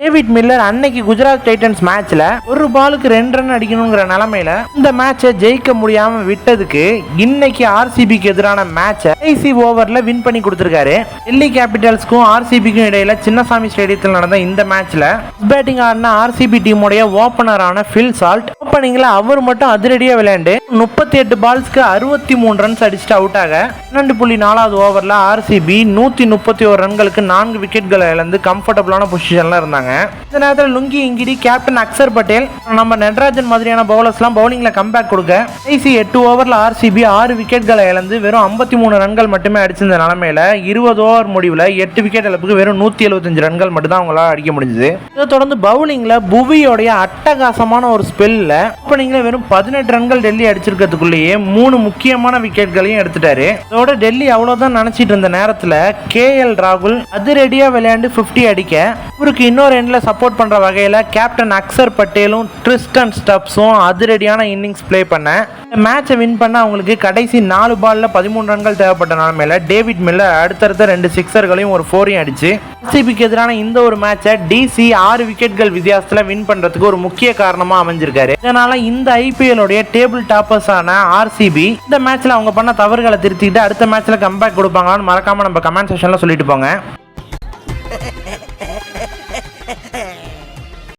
David Miller அன்னைக்கு Gujarat Titans மேட்ச்ல ஒரு பாலுக்கு 2 ரன் அடிக்கணுங்கிற நிலைமையில இந்த மேட்சை ஜெயிக்க முடியாம விட்டதுக்கு இன்னைக்கு ஆர்சிபிக்கு எதிரான மேட்சை கடைசி ஓவர்ல வின் பண்ணி கொடுத்திருக்காரு. டெல்லி கேபிட்டல்ஸ்க்கும் ஆர்சிபிக்கும் இடையில சின்னசாமி ஸ்டேடியத்தில் நடந்த இந்த மேட்ச்ல பேட்டிங் ஆடின ஆர்சிபி டீமுடைய ஓபனரான பில் சால்ட் ஓப்பனிங்ல அவர் மட்டும் அதிரடியா விளையாண்டு 38 பால்ஸ்க்கு 63 ரன்ஸ் அடிச்சுட்டு அவுட் ஆக 12.4வது ஓவர்ல ஆர்சிபி 131 ரன்களுக்கு 4 விக்கெட்களை இழந்து கம்ஃபர்டபுளான பொசிஷன்ல இருந்தாங்க. இந்த நேரத்தில் Lungi Ngidi, captain Axar Patel, நம்ம நட்ராஜன் மாதிரியான பவுலர்ஸ்லாம் பவுலிங்ல கம்பேக் கொடுக்க கடைசி 8 ஓவர்ல ஆர்சிபி 6 விக்கெட்களை இழந்து வெறும் 53 ரன்கள் மட்டுமே அடிச்சிருந்த நிலைமையில 20 ஓவர் முடிவில் 8 விக்கெட் இழப்புக்கு வெறும் 175 ரன்கள் மட்டும் தான் அவங்களால அடிக்க முடிஞ்சது. இதை தொடர்ந்து பவுலிங்ல புவியோடைய அட்டகாசமான ஒரு ஸ்பெல்ல ஓப்பனிங்ல வெறும் 18 ரன்கள் டெல்லி அடிச்சிருக்கிறதுக்குள்ளேயே 3 முக்கியமான விக்கெட்களையும் எடுத்துட்டாரு. இதோட டெல்லி அவ்வளவுதான் நினைச்சிட்டு இருந்த நேரத்தில் கேஎல் ராகுல் அதிரடியா விளையாண்டு 50 அடிக்க இவருக்கு இன்னொரு எண்ட்ல சப்போர்ட் பண்ற வகையில கேப்டன் அக்சர் பட்டேலும் ட்ரிஸ்டன் ஸ்டப்ஸும் அதிரடியான இன்னிங்ஸ் பிளே பண்ண மேட்சை வின் பண்ண அவங்களுக்கு கடைசி 4 பால்ல 13 ரன்கள் தேவைப்பட்ட நிலைமையில டேவிட் மில்லர் அடுத்தடுத்த 2 சிக்ஸர்களையும் ஒரு 4ஐயும் அடிச்சு ஆர்சிபிக்கு எதிரான இந்த ஒரு மேட்சை டிசி 6 விக்கெட்கள் வித்தியாசத்துல வின் பண்றதுக்கு ஒரு முக்கிய காரணமா அமைஞ்சிருக்காரு. இதனால இந்த ஐபிஎல் உடைய டேபிள் டாப்பர்ஸ் ஆன ஆர்சிபி இந்த மேட்ச்ல அவங்க பண்ண தவறுகளை திருத்திட்டு அடுத்த மேட்ச்ல கம்பேக் கொடுப்பாங்களான்னு மறக்காம நம்ம கமெண்ட் செக்ஷன்ல சொல்லிட்டு போங்க.